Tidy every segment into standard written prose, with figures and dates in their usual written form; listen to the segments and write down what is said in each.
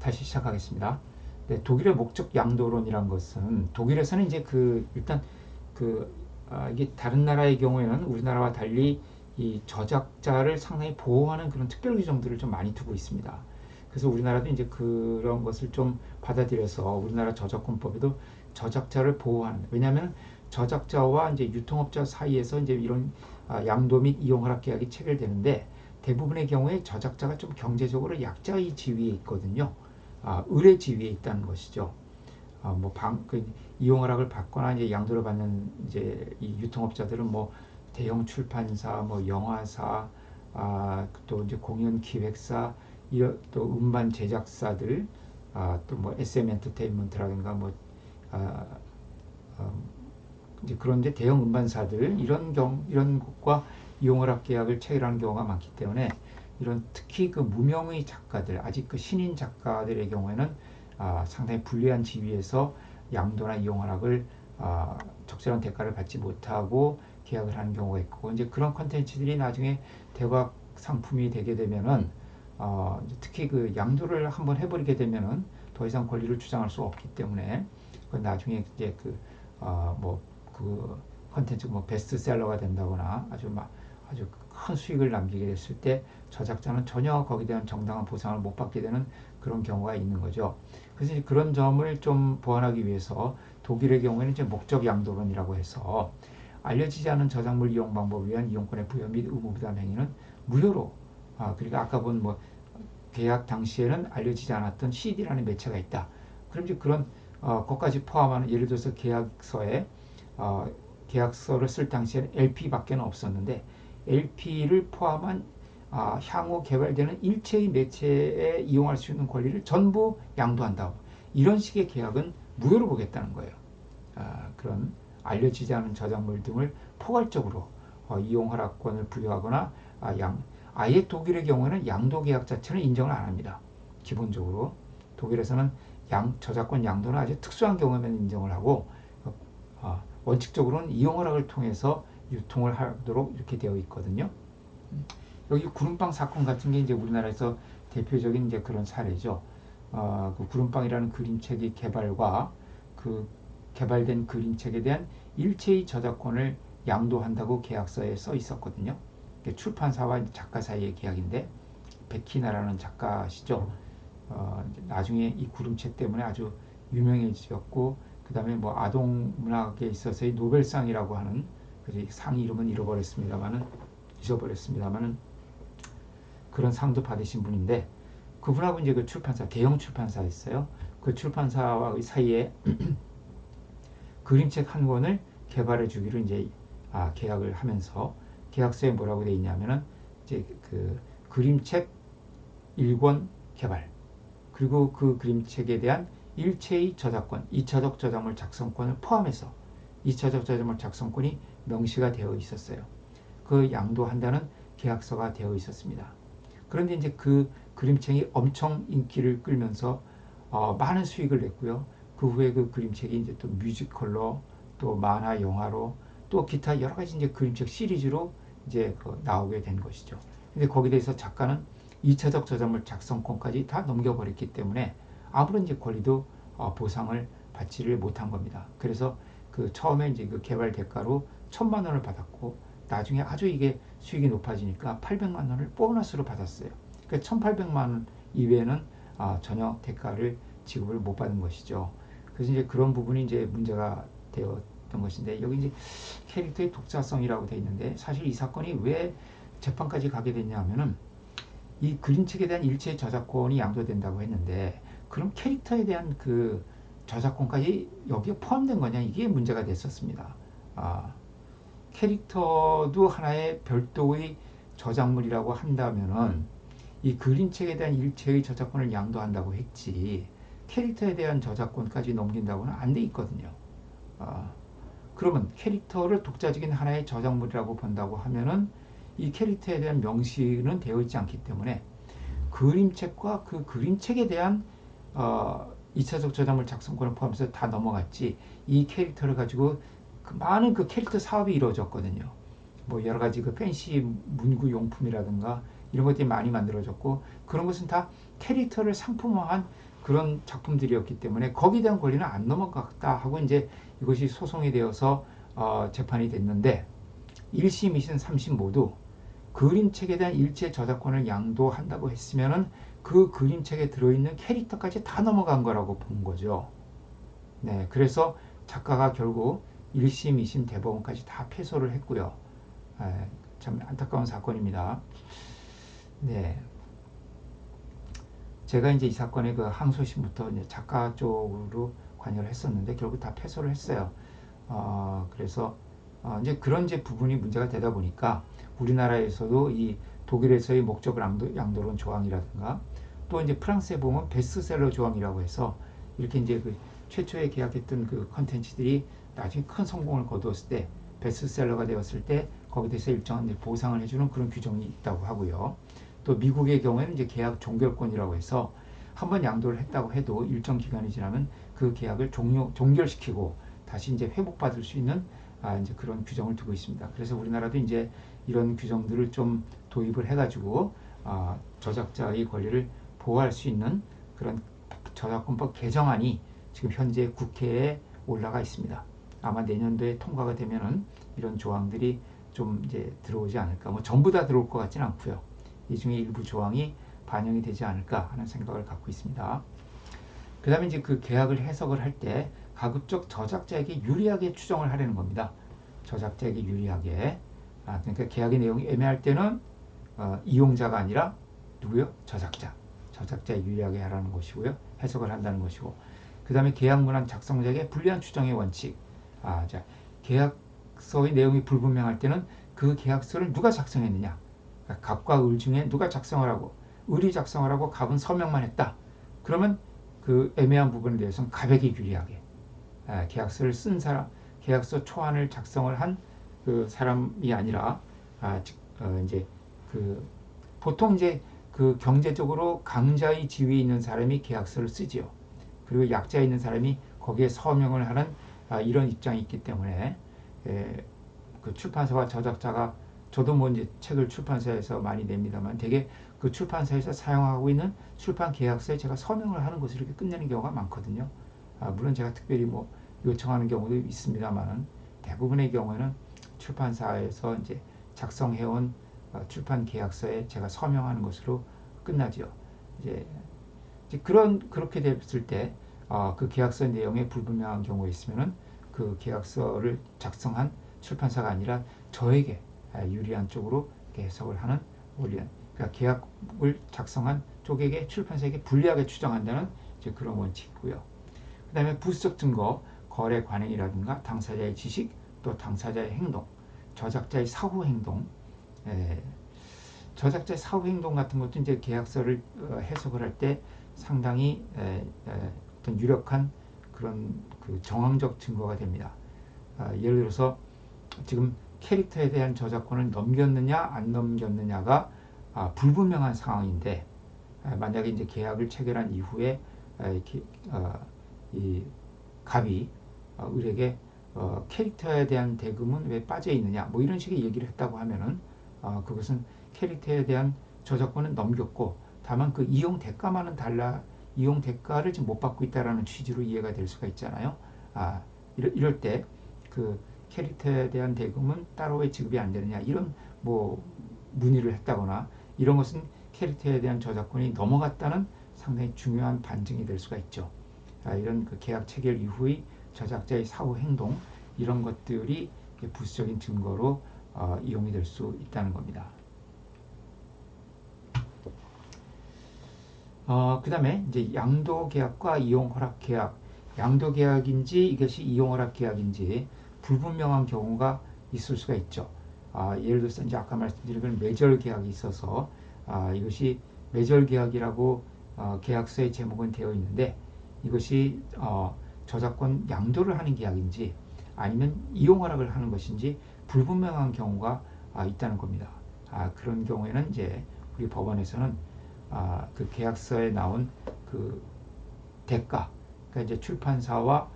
다시 시작하겠습니다. 네, 독일의 목적 양도론이란 것은 독일에서는 이제 일단 이게 다른 나라의 경우에는 우리나라와 달리 이 저작자를 상당히 보호하는 그런 특별 규정들을 좀 많이 두고 있습니다. 그래서 우리나라도 이제 그런 것을 좀 받아들여서 우리나라 저작권법에도 저작자를 보호하는, 왜냐하면 저작자와 이제 유통업자 사이에서 이제 이런 양도 및 이용 허락 계약이 체결되는데 대부분의 경우에 저작자가 좀 경제적으로 약자의 지위에 있거든요. 을의 지위에 있다는 것이죠. 이용 허락을 받거나 이제 양도를 받는 이제 이 유통업자들은 뭐 대형 출판사, 뭐 영화사, 또 이제 공연 기획사, 또 음반 제작사들, 또 뭐 SM 엔터테인먼트라든가 뭐 아, 어, 이제 그런 이제 대형 음반사들 이런 것과 이용허락 계약을 체결하는 경우가 많기 때문에 이런 특히 그 무명의 작가들 아직 그 신인 작가들의 경우에는 상당히 불리한 지위에서 양도나 이용허락을 적절한 대가를 받지 못하고 계약을 하는 경우가 있고 이제 그런 컨텐츠들이 나중에 대박 상품이 되게 되면은 특히 그 양도를 한번 해버리게 되면은 더 이상 권리를 주장할 수 없기 때문에 나중에 이제 그 컨텐츠 뭐 베스트셀러가 된다거나 아주 큰 수익을 남기게 됐을 때 저작자는 전혀 거기에 대한 정당한 보상을 못 받게 되는 그런 경우가 있는 거죠. 그래서 그런 점을 좀 보완하기 위해서 독일의 경우에는 이제 목적 양도론이라고 해서 알려지지 않은 저작물 이용 방법에 의한 이용권의 부여 및 의무 부담 행위는 무효로 그러니까 아까 본 뭐 계약 당시에는 알려지지 않았던 CD라는 매체가 있다. 그럼 이제 그런 것까지 포함하는 예를 들어서 어, 계약서를 쓸 당시에는 LP밖에 없었는데 LP를 포함한 향후 개발되는 일체의 매체에 이용할 수 있는 권리를 전부 양도한다. 이런 식의 계약은 무효로 보겠다는 거예요. 그런 알려지지 않은 저작물 등을 포괄적으로 이용 허락권을 부여하거나 아예 독일의 경우에는 양도 계약 자체는 인정을 안 합니다. 기본적으로 독일에서는 저작권 양도는 아주 특수한 경우에만 인정을 하고 원칙적으로는 이용 허락을 통해서 유통을 하도록 이렇게 되어 있거든요. 여기 구름빵 사건 같은 게 이제 우리나라에서 대표적인 이제 그런 사례죠. 그 구름빵이라는 그림책의 개발과 그 개발된 그림책에 대한 일체의 저작권을 양도한다고 계약서에 써 있었거든요. 출판사와 작가 사이의 계약인데 베키나라는 작가시죠. 나중에 이 구름책 때문에 아주 유명해졌고 그 다음에 뭐 아동 문학에 있어서의 노벨상이라고 하는 상 이름은 잊어버렸습니다만은 그런 상도 받으신 분인데 그분하고 이제 그 출판사 대형 출판사였어요. 그 출판사와 사이에 그림책 한 권을 개발해 주기로 이제 계약을 하면서 계약서에 뭐라고 되어 있냐면은 이제 그 그림책 1권 개발 그리고 그 그림책에 대한 일체의 저작권, 2차적 저작물 작성권을 포함해서 2차적 저작물 작성권이 명시가 되어 있었어요. 그 양도한다는 계약서가 되어 있었습니다. 그런데 이제 그 그림책이 엄청 인기를 끌면서 많은 수익을 냈고요. 그 후에 그 그림책이 이제 또 뮤지컬로 또 만화 영화로 또 기타 여러 가지 이제 그림책 시리즈로 이제 나오게 된 것이죠. 근데 거기에 대해서 작가는 2차적 저작물 작성권까지 다 넘겨버렸기 때문에 아무런 이제 권리도 보상을 받지를 못한 겁니다. 그래서 그 처음에 이제 그 개발 대가로 1,000만 원을 받았고 나중에 아주 이게 수익이 높아지니까 800만 원을 보너스로 받았어요. 그러니까 1,800만 원 이외에는 전혀 대가를 지급을 못 받은 것이죠. 그래서 이제 그런 부분이 이제 문제가 되었던 것인데 여기 이제 캐릭터의 독자성이라고 되어 있는데 사실 이 사건이 왜 재판까지 가게 됐냐 하면은 이 그림책에 대한 일체의 저작권이 양도된다고 했는데 그럼 캐릭터에 대한 그 저작권까지 여기에 포함된 거냐 이게 문제가 됐었습니다. 캐릭터도 하나의 별도의 저작물이라고 한다면은 이 그림책에 대한 일체의 저작권을 양도한다고 했지 캐릭터에 대한 저작권까지 넘긴다고는 안 돼 있거든요. 그러면 캐릭터를 독자적인 하나의 저작물이라고 본다고 하면은 이 캐릭터에 대한 명시는 되어 있지 않기 때문에 그림책과 그 그림책에 대한 2차적 저작물 작성권을 포함해서 다 넘어갔지 이 캐릭터를 가지고 많은 그 캐릭터 사업이 이루어졌거든요. 뭐 여러 가지 그 팬시 문구 용품이라든가 이런 것들이 많이 만들어졌고 그런 것은 다 캐릭터를 상품화한 그런 작품들이었기 때문에 거기에 대한 권리는 안 넘어갔다 하고 이제 이것이 소송이 되어서 재판이 됐는데 1심, 2심, 3심 모두 그림책에 대한 일체 저작권을 양도한다고 했으면은 그 그림책에 들어있는 캐릭터까지 다 넘어간 거라고 본 거죠. 네, 그래서 작가가 결국 1심, 2심 대법원까지 다 패소를 했고요. 참 안타까운 사건입니다. 네, 제가 이제 이 사건의 그 항소심부터 이제 작가 쪽으로 관여를 했었는데 결국 다 패소를 했어요. 그래서 이제 그런 이제 부분이 문제가 되다 보니까 우리나라에서도 이 독일에서의 목적 양도론 조항이라든가 또 이제 프랑스에 보면 베스트셀러 조항이라고 해서 이렇게 이제 그 최초에 계약했던 그 컨텐츠들이 나중에 큰 성공을 거두었을 때 베스트셀러가 되었을 때 거기에 대해서 일정한 보상을 해주는 그런 규정이 있다고 하고요. 또 미국의 경우에는 이제 계약 종결권이라고 해서 한번 양도를 했다고 해도 일정 기간이 지나면 그 계약을 종결시키고 다시 이제 회복받을 수 있는 이제 그런 규정을 두고 있습니다. 그래서 우리나라도 이제 이런 규정들을 좀 도입을 해가지고 저작자의 권리를 보호할 수 있는 그런 저작권법 개정안이 지금 현재 국회에 올라가 있습니다. 아마 내년도에 통과가 되면은 이런 조항들이 좀 이제 들어오지 않을까. 뭐 전부 다 들어올 것 같지는 않고요. 이 중에 일부 조항이 반영이 되지 않을까 하는 생각을 갖고 있습니다. 그 다음에 이제 그 계약을 해석을 할 때 가급적 저작자에게 유리하게 추정을 하려는 겁니다. 저작자에게 유리하게. 그러니까 계약의 내용이 애매할 때는 이용자가 아니라 누구요? 저작자. 저작자에 유리하게 하라는 것이고요. 해석을 한다는 것이고. 그 다음에 계약문안 작성자에게 불리한 추정의 원칙. 자, 계약서의 내용이 불분명할 때는 그 계약서를 누가 작성했느냐. 그러니까 갑과 을 중에 누가 작성을 하고 을이 작성을 하고 갑은 서명만 했다. 그러면 그 애매한 부분에 대해서는 갑에게 유리하게 계약서를 쓴 사람, 계약서 초안을 작성을 한 그 사람이 아니라 이제 그 보통 이제 그 경제적으로 강자의 지위에 있는 사람이 계약서를 쓰지요. 그리고 약자에 있는 사람이 거기에 서명을 하는 이런 입장이 있기 때문에 그 출판사와 저작자가 저도 뭐 이제 책을 출판사에서 많이 냅니다만 되게 그 출판사에서 사용하고 있는 출판 계약서에 제가 서명을 하는 것을 이렇게 끝내는 경우가 많거든요. 물론 제가 특별히 뭐 요청하는 경우도 있습니다만 대부분의 경우에는 출판사에서 이제 작성해온 출판 계약서에 제가 서명하는 것으로 끝나죠. 이제 그렇게 됐을 때 그 계약서 내용에 불분명한 경우가 있으면은 그 계약서를 작성한 출판사가 아니라 저에게 유리한 쪽으로 해석을 하는 원리는 그러니까 계약을 작성한 쪽에게 출판사에게 불리하게 추정한다는 이제 그런 원칙이고요. 그 다음에 부수적 증거, 거래 관행이라든가 당사자의 지식, 또 당사자의 행동, 저작자의 사후 행동, 저작자의 사후 행동 같은 것도 이제 계약서를 해석을 할 때 상당히 어떤 유력한 그런 그 정황적 증거가 됩니다. 예를 들어서 지금 캐릭터에 대한 저작권을 넘겼느냐 안 넘겼느냐가 불분명한 상황인데 만약에 이제 계약을 체결한 이후에 이 갑이 을에게 캐릭터에 대한 대금은 왜 빠져 있느냐 뭐 이런 식의 얘기를 했다고 하면은 그것은 캐릭터에 대한 저작권은 넘겼고 다만 그 이용 대가만은 달라 이용 대가를 지금 못 받고 있다라는 취지로 이해가 될 수가 있잖아요. 이럴 때 그 캐릭터에 대한 대금은 따로 왜 지급이 안 되느냐 이런 뭐 문의를 했다거나 이런 것은 캐릭터에 대한 저작권이 넘어갔다는 상당히 중요한 반증이 될 수가 있죠. 이런 그 계약 체결 이후의 저작자의 사후 행동 이런 것들이 부수적인 증거로 이용이 될 수 있다는 겁니다. 그 다음에 이제 양도 계약과 이용 허락 계약, 양도 계약인지 이것이 이용 허락 계약인지 불분명한 경우가 있을 수가 있죠. 예를 들어서 이제 아까 말씀드린 건 매절 계약이 있어서 이것이 매절 계약이라고 계약서의 제목은 되어 있는데 이것이 저작권 양도를 하는 계약인지 아니면 이용 허락을 하는 것인지 불분명한 경우가 있다는 겁니다. 그런 경우에는 이제 우리 법원에서는 그 계약서에 나온 그 대가, 그러니까 이제 출판사와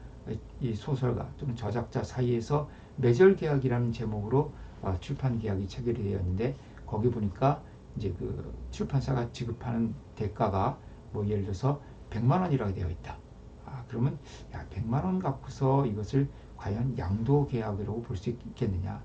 이 소설가 또는 저작자 사이에서 매절 계약이라는 제목으로 출판 계약이 체결이 되어 있는데 거기 보니까 이제 그 출판사가 지급하는 대가가 뭐 예를 들어서 100만 원이라고 되어 있다. 그러면 야, 100만 원 갖고서 이것을 과연 양도 계약이라고 볼 수 있겠느냐.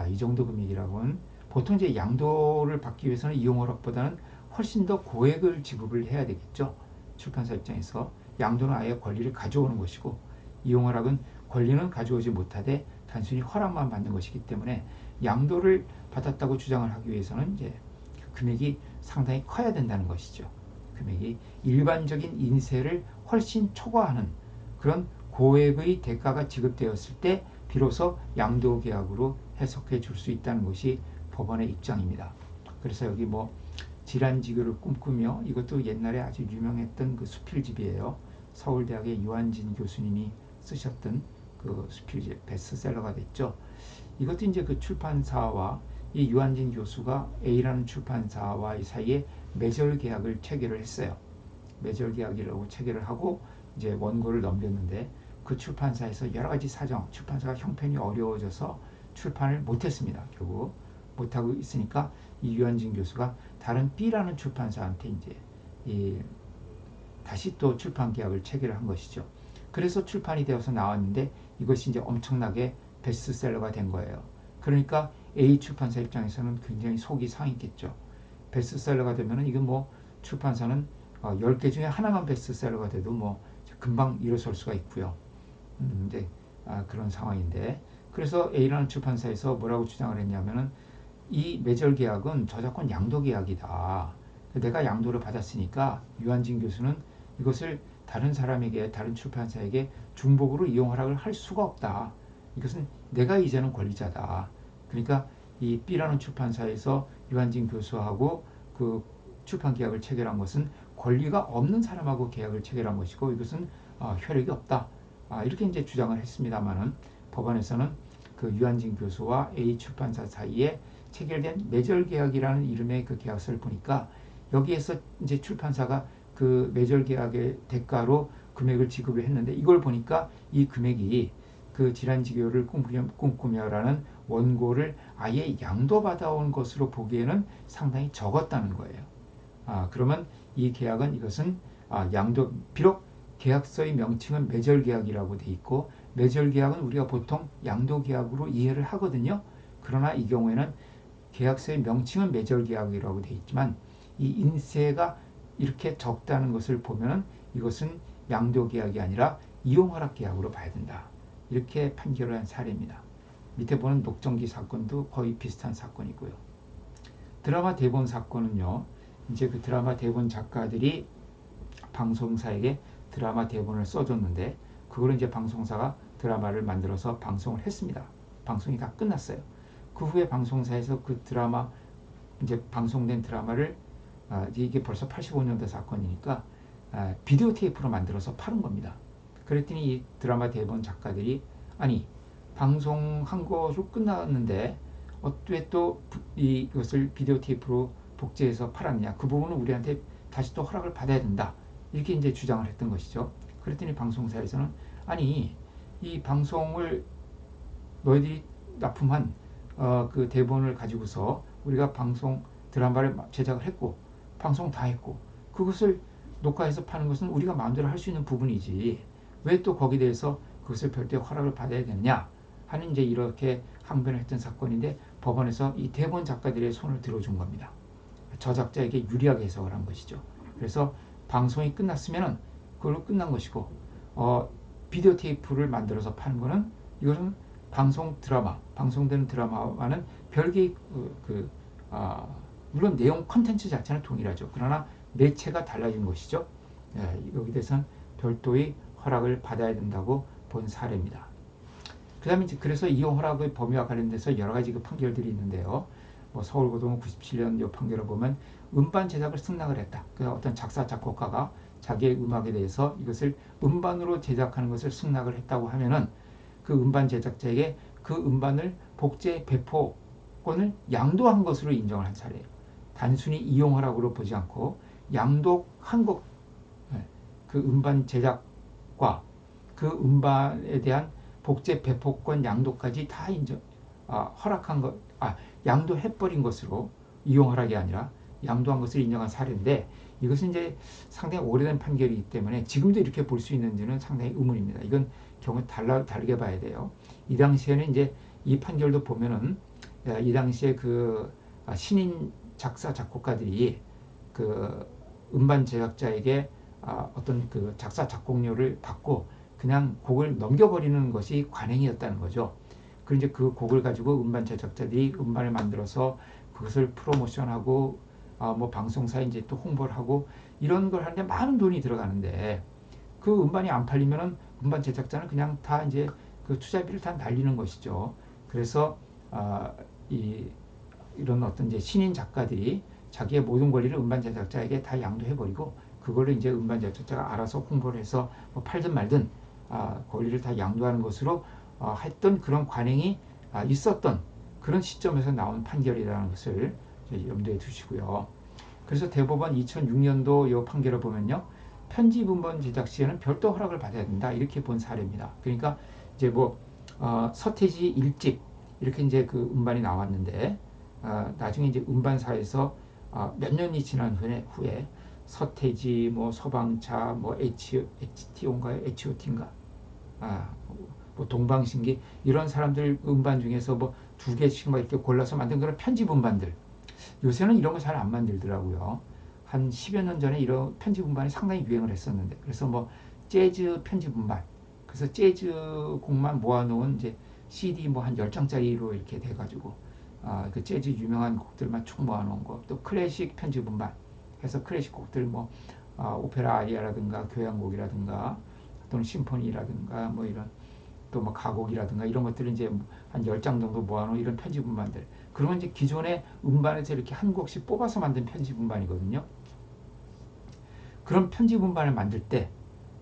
이 정도 금액이라고는 보통 이제 양도를 받기 위해서는 이용 허락보다는 훨씬 더 고액을 지급을 해야 되겠죠. 출판사 입장에서 양도는 아예 권리를 가져오는 것이고 이용 허락은 권리는 가져오지 못하되 단순히 허락만 받는 것이기 때문에 양도를 받았다고 주장을 하기 위해서는 이제 그 금액이 상당히 커야 된다는 것이죠. 금액이 일반적인 인세를 훨씬 초과하는 그런 고액의 대가가 지급되었을 때 비로소 양도계약으로 해석해 줄 수 있다는 것이 법원의 입장입니다. 그래서 여기 뭐 질환지교를 꿈꾸며 이것도 옛날에 아주 유명했던 그 수필집이에요. 서울대학의 유한진 교수님이 쓰셨던 그 수필집 베스트셀러가 됐죠. 이것도 이제 그 출판사와 이 유한진 교수가 A라는 출판사와의 사이에 매절 계약을 체결을 했어요. 매절 계약이라고 체결을 하고 이제 원고를 넘겼는데 그 출판사에서 여러 가지 사정, 출판사가 형편이 어려워져서 출판을 못했습니다. 결국 못하고 있으니까 이 유한진 교수가 다른 B라는 출판사한테 이제 다시 또 출판 계약을 체결을 한 것이죠. 그래서 출판이 되어서 나왔는데 이것이 이제 엄청나게 베스트셀러가 된 거예요. 그러니까 A 출판사 입장에서는 굉장히 속이 상했겠죠. 베스트셀러가 되면은 이건 뭐 출판사는 10개 중에 하나만 베스트셀러가 돼도 뭐 금방 일어설 수가 있고요. 이제 그런 상황인데 그래서 A라는 출판사에서 뭐라고 주장을 했냐면은 이 매절 계약은 저작권 양도 계약이다. 내가 양도를 받았으니까 유한진 교수는 이것을 다른 사람에게 다른 출판사에게 중복으로 이용 허락을 할 수가 없다. 이것은 내가 이제는 권리자다. 그러니까 이 B라는 출판사에서 유한진 교수하고 그 출판 계약을 체결한 것은 권리가 없는 사람하고 계약을 체결한 것이고 이것은 효력이 없다. 이렇게 이제 주장을 했습니다만은 법원에서는 그 유한진 교수와 A 출판사 사이에 체결된 매절 계약이라는 이름의 그 계약서를 보니까 여기에서 이제 출판사가 그 매절 계약의 대가로 금액을 지급을 했는데 이걸 보니까 이 금액이 그 질환지교를 꿈꾸며라는 원고를 아예 양도받아온 것으로 보기에는 상당히 적었다는 거예요. 그러면 이 계약은 이것은 양도 비록 계약서의 명칭은 매절계약이라고 돼 있고 매절계약은 우리가 보통 양도계약으로 이해를 하거든요. 그러나 이 경우에는 계약서의 명칭은 매절계약이라고 돼 있지만 이 인세가 이렇게 적다는 것을 보면 이것은 양도계약이 아니라 이용허락계약으로 봐야 된다. 이렇게 판결을 한 사례입니다. 밑에 보는 녹정기 사건도 거의 비슷한 사건이고요. 드라마 대본 사건은요. 이제 그 드라마 대본 작가들이 방송사에게 드라마 대본을 써줬는데 그걸 이제 방송사가 드라마를 만들어서 방송을 했습니다. 방송이 다 끝났어요. 그 후에 방송사에서 그 드라마 이제 방송된 드라마를 이게 벌써 85년도 사건이니까 비디오 테이프로 만들어서 파는 겁니다. 그랬더니 이 드라마 대본 작가들이 아니 방송한 것으로 끝났는데 왜 또 이것을 비디오 테이프로 복제해서 팔았냐? 그 부분은 우리한테 다시 또 허락을 받아야 된다. 이렇게 이제 주장을 했던 것이죠. 그랬더니 방송사에서는 아니 이 방송을 너희들이 납품한 그 대본을 가지고서 우리가 방송 드라마를 제작을 했고 방송 다 했고 그것을 녹화해서 파는 것은 우리가 마음대로 할 수 있는 부분이지 왜 또 거기에 대해서 그것을 별도의 허락을 받아야 되느냐 하는 이제 이렇게 항변을 했던 사건인데 법원에서 이 대본 작가들의 손을 들어준 겁니다. 저작자에게 유리하게 해석을 한 것이죠. 그래서 방송이 끝났으면은 그걸로 끝난 것이고 비디오 테이프를 만들어서 파는 거는 이것은 방송 드라마, 방송되는 드라마와는 별개의 물론 내용 컨텐츠 자체는 동일하죠. 그러나 매체가 달라진 것이죠. 여기 대해서는 별도의 허락을 받아야 된다고 본 사례입니다. 그 다음에 그래서 이용 허락의 범위와 관련돼서 여러 가지 그 판결들이 있는데요. 뭐 서울고등은 97년 이 판결을 보면 음반 제작을 승낙을 했다. 그 어떤 작사 작곡가가 자기의 음악에 대해서 이것을 음반으로 제작하는 것을 승낙을 했다고 하면은 그 음반 제작자에게 그 음반을 복제 배포권을 양도한 것으로 인정을 한 사례예요. 단순히 이용 허락으로 보지 않고 양도한 것, 그 음반 제작과 그 음반에 대한 복제 배포권 양도까지 다 인정, 허락한 것, 양도해버린 것으로 이용 허락이 아니라 양도한 것을 인정한 사례인데 이것은 이제 상당히 오래된 판결이기 때문에 지금도 이렇게 볼 수 있는지는 상당히 의문입니다. 이건 경우 다르게 봐야 돼요. 이 당시에는 이제 이 판결도 보면은 이 당시에 그 신인 작사 작곡가들이 그 음반 제작자에게 어떤 그 작사 작곡료를 받고 그냥 곡을 넘겨버리는 것이 관행이었다는 거죠. 그리고 이제 그 곡을 가지고 음반 제작자들이 음반을 만들어서 그것을 프로모션하고 뭐 방송사에 이제 또 홍보를 하고 이런 걸 하는데 많은 돈이 들어가는데 그 음반이 안 팔리면은 음반 제작자는 그냥 다 이제 그 투자비를 다 날리는 것이죠. 그래서 이런 어떤 이제 신인 작가들이 자기의 모든 권리를 음반 제작자에게 다 양도해버리고 그걸로 이제 음반 제작자가 알아서 홍보를 해서 뭐 팔든 말든 권리를 다 양도하는 것으로 했던 그런 관행이 있었던 그런 시점에서 나온 판결이라는 것을 염두에 두시고요. 그래서 대법원 2006년도 이 판결을 보면요. 편집 음반 제작 시에는 별도 허락을 받아야 된다. 이렇게 본 사례입니다. 그러니까 이제 뭐 서태지 1집 이렇게 이제 그 음반이 나왔는데 나중에 이제 음반사에서 몇 년이 지난 후에 서태지 뭐 서방차 뭐 HTO인가요? HOT인가? 뭐 동방신기 이런 사람들 음반 중에서 뭐 두 개씩 막 이렇게 골라서 만든 그런 편집 음반들 요새는 이런 거 잘 안 만들더라고요. 한 10여 년 전에 이런 편집 음반이 상당히 유행을 했었는데 그래서 뭐 재즈 편집 음반 그래서 재즈 곡만 모아놓은 이제 CD 뭐 한 10장짜리로 이렇게 돼가지고 그 재즈 유명한 곡들만 쭉 모아놓은 거 또 클래식 편집 음반 해서 클래식 곡들 뭐 오페라 아리아라든가 교향곡이라든가 또는 심포니라든가 뭐 이런 또 뭐 가곡이라든가 이런 것들을 이제 한 10장 정도 모아놓은 이런 편집 음반들 그러면 이제 기존의 음반에서 이렇게 한 곡씩 뽑아서 만든 편집 음반이거든요. 그런 편집 음반을 만들 때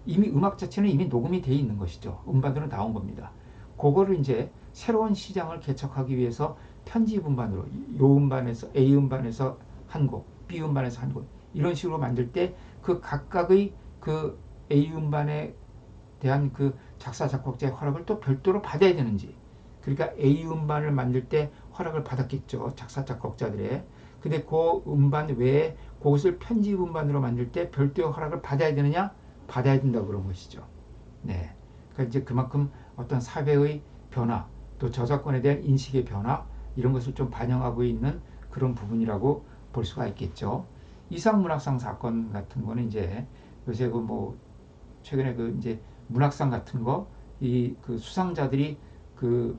이미 음악 자체는 이미 녹음이 돼 있는 것이죠. 음반으로 나온 겁니다. 그거를 이제 새로운 시장을 개척하기 위해서 편집 음반으로 요 음반에서 A 음반에서 한 곡, B 음반에서 한 곡 이런 식으로 만들 때 그 각각의 그 A 음반에 대한 그 작사 작곡자의 허락을 또 별도로 받아야 되는지 그러니까 A 음반을 만들 때 허락을 받았겠죠. 작사 작곡자들의. 근데 그 음반 외에 그것을 편집 음반으로 만들 때 별도의 허락을 받아야 되느냐? 받아야 된다고 그런 것이죠. 네. 그러니까 이제 그만큼 어떤 사회의 변화, 또 저작권에 대한 인식의 변화 이런 것을 좀 반영하고 있는 그런 부분이라고 볼 수가 있겠죠. 이상문학상 사건 같은 거는 이제 요새 그 뭐 최근에 그 이제 문학상 같은 거 이 그 수상자들이 그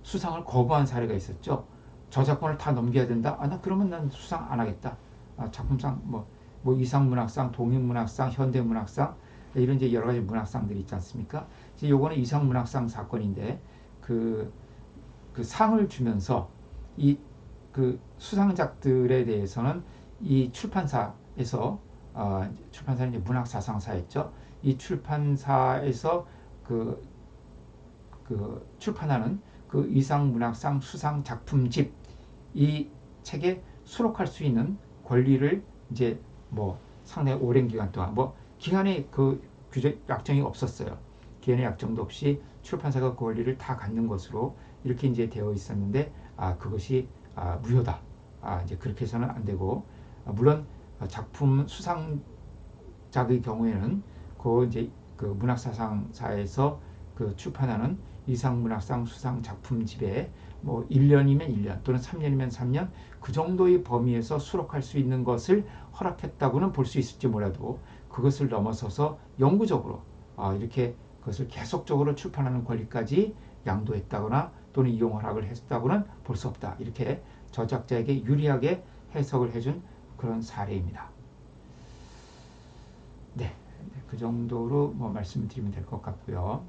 수상을 거부한 사례가 있었죠. 저작권을 다 넘겨야 된다. 나 그러면 난 수상 안 하겠다. 작품상 뭐 이상문학상, 동인문학상, 현대문학상 이런 이제 여러 가지 문학상들이 있지 않습니까? 이제 요거는 이상문학상 사건인데 그, 그 상을 주면서 이 그 수상작들에 대해서는 이 출판사에서 출판사는 이제 문학사상사였죠. 이 출판사에서 그, 그 출판하는 그 이상문학상 수상 작품집 이 책에 수록할 수 있는 권리를 이제 뭐 상당히 오랜 기간 동안 뭐 기간에 그 규제 약정이 없었어요. 기간의 약정도 없이 출판사가 그 권리를 다 갖는 것으로 이렇게 이제 되어 있었는데 그것이 무효다. 이제 그렇게 해서는 안 되고 물론 작품 수상작의 경우에는 그 이제 그 문학사상사에서 그 출판하는 이상문학상 수상 작품집에 뭐 1년이면 1년 또는 3년이면 3년 그 정도의 범위에서 수록할 수 있는 것을 허락했다고는 볼 수 있을지 몰라도 그것을 넘어서서 영구적으로 이렇게 그것을 계속적으로 출판하는 권리까지 양도했다거나 또는 이용 허락을 했다고는 볼 수 없다. 이렇게 저작자에게 유리하게 해석을 해준 그런 사례입니다. 네, 그 정도로 뭐 말씀을 드리면 될 것 같고요.